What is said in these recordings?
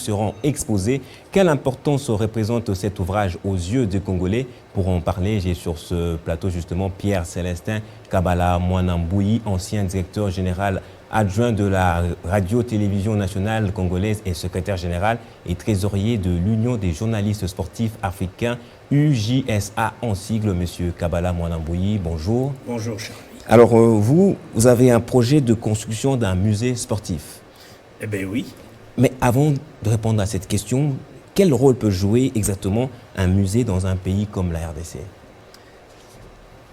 seront exposées. Quelle importance représente cet ouvrage aux yeux des Congolais? Pour en parler, j'ai sur ce plateau justement Pierre-Célestin Kabala Mwanamboui, ancien directeur général adjoint de la radio-télévision nationale congolaise et secrétaire général et trésorier de l'Union des journalistes sportifs africains, UJSA en sigle. Monsieur Kabala Mwanamboui, bonjour. Bonjour, cher ami. Alors, vous avez un projet de construction d'un musée sportif. Eh bien oui. Mais avant de répondre à cette question, quel rôle peut jouer exactement un musée dans un pays comme la RDC?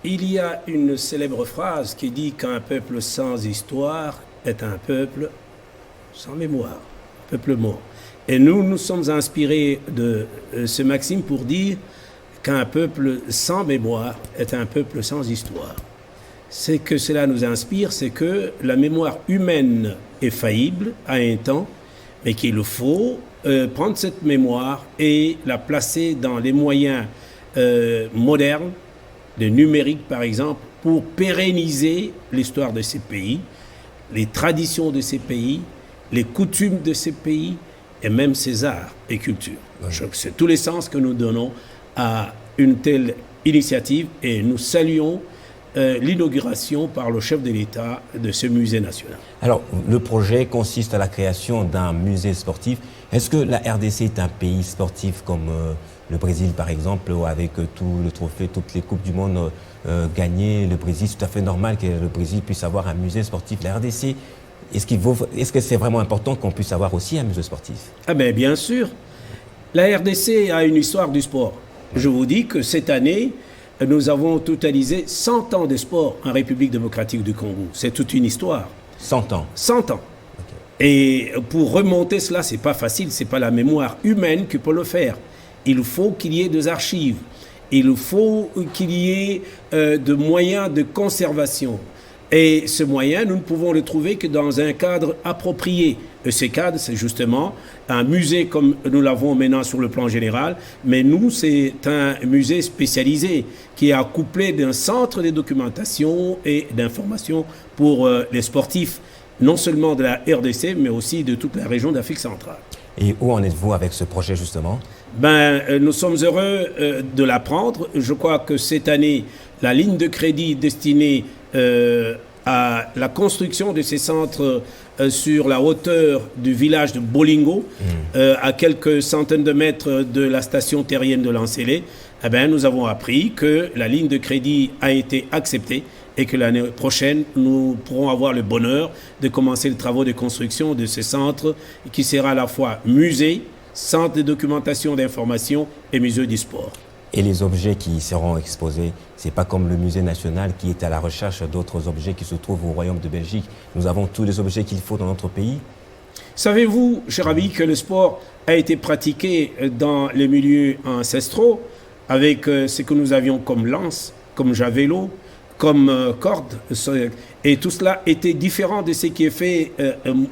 Il y a une célèbre phrase qui dit qu'un peuple sans histoire est un peuple sans mémoire, un peuple mort. Et nous sommes inspirés de ce maxime pour dire qu'un peuple sans mémoire est un peuple sans histoire. Ce que cela nous inspire, c'est que la mémoire humaine est faillible à un temps, mais qu'il faut prendre cette mémoire et la placer dans les moyens modernes, de numérique par exemple, pour pérenniser l'histoire de ces pays, les traditions de ces pays, les coutumes de ces pays et même ses arts et cultures. C'est tous les sens que nous donnons à une telle initiative et nous saluons l'inauguration par le chef de l'État de ce musée national. Alors, le projet consiste à la création d'un musée sportif. Est-ce que la RDC est un pays sportif comme le Brésil, par exemple, avec tout le trophée, toutes les Coupes du Monde gagnées? Le Brésil, c'est tout à fait normal que le Brésil puisse avoir un musée sportif. La RDC, est-ce que c'est vraiment important qu'on puisse avoir aussi un musée sportif? Ah ben, bien sûr. La RDC a une histoire du sport. Je vous dis que cette année, nous avons totalisé 100 ans de sport en République démocratique du Congo. C'est toute une histoire. 100 ans. 100 ans. Okay. Et pour remonter cela, c'est pas facile. C'est pas la mémoire humaine qui peut le faire. Il faut qu'il y ait des archives. Il faut qu'il y ait de moyens de conservation. Et ce moyen, nous ne pouvons le trouver que dans un cadre approprié. Et ce cadre, c'est justement un musée comme nous l'avons maintenant sur le plan général, mais nous, c'est un musée spécialisé qui est accouplé d'un centre de documentation et d'information pour les sportifs, non seulement de la RDC, mais aussi de toute la région d'Afrique centrale. Et où en êtes-vous avec ce projet, justement? Nous sommes heureux de l'apprendre. Je crois que cette année, la ligne de crédit destinée à la construction de ces centres sur la hauteur du village de Bolingo, à quelques centaines de mètres de la station terrienne de Lancélé, eh bien, nous avons appris que la ligne de crédit a été acceptée et que l'année prochaine, nous pourrons avoir le bonheur de commencer les travaux de construction de ces centres qui sera à la fois musée, centre de documentation d'information et musée du sport. Et les objets qui seront exposés, ce n'est pas comme le musée national qui est à la recherche d'autres objets qui se trouvent au Royaume de Belgique. Nous avons tous les objets qu'il faut dans notre pays. Savez-vous, cher ami, que le sport a été pratiqué dans les milieux ancestraux avec ce que nous avions comme lance, comme javelot, comme corde, et tout cela était différent de ce qui est fait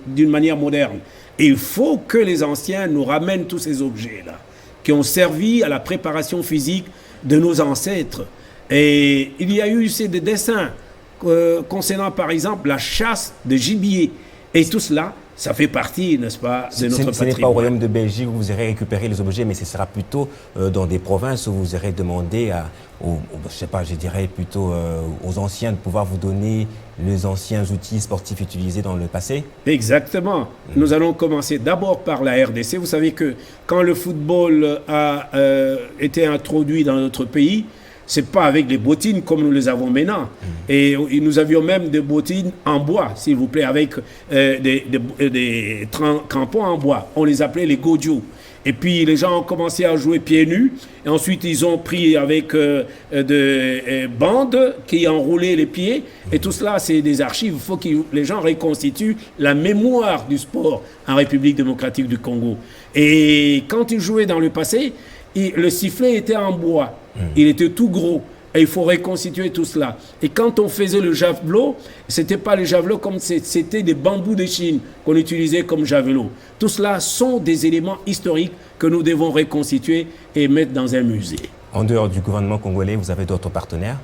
d'une manière moderne. Et il faut que les anciens nous ramènent tous ces objets-là, qui ont servi à la préparation physique de nos ancêtres. Et il y a eu aussi des dessins concernant, par exemple, la chasse de gibier. Et tout cela, ça fait partie, n'est-ce pas, de notre patrimoine. Ce n'est pas au Royaume de Belgique où vous irez récupérer les objets, mais ce sera plutôt dans des provinces où vous irez demander je sais pas, je dirais plutôt aux anciens de pouvoir vous donner les anciens outils sportifs utilisés dans le passé. Exactement. Nous allons commencer d'abord par la RDC. Vous savez que quand le football a été introduit dans notre pays, c'est pas avec les bottines comme nous les avons maintenant. Et nous avions même des bottines en bois, s'il vous plaît, avec des crampons en bois. On les appelait les godjo. Et puis les gens ont commencé à jouer pieds nus. Et ensuite, ils ont pris avec des bandes qui enroulaient les pieds. Et tout cela, c'est des archives. Il faut que les gens reconstituent la mémoire du sport en République démocratique du Congo. Et quand ils jouaient dans le passé, le sifflet était en bois. Il était tout gros. Et il faut reconstituer tout cela. Et quand on faisait le javelot, c'était pas le javelot comme c'était des bambous de Chine qu'on utilisait comme javelot. Tout cela sont des éléments historiques que nous devons reconstituer et mettre dans un musée. En dehors du gouvernement congolais, vous avez d'autres partenaires?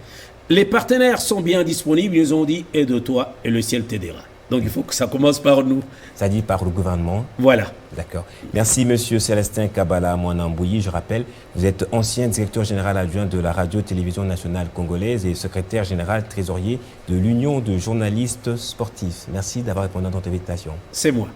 Les partenaires sont bien disponibles. Ils ont dit « aide-toi et le ciel t'aidera ». Donc il faut que ça commence par nous. Ça dit par le gouvernement. Voilà. D'accord. Merci, Monsieur Célestin Kabala Mwanambouyi. Je rappelle, vous êtes ancien directeur général adjoint de la Radio-Télévision nationale congolaise et secrétaire général trésorier de l'Union de journalistes sportifs. Merci d'avoir répondu à notre invitation. C'est moi.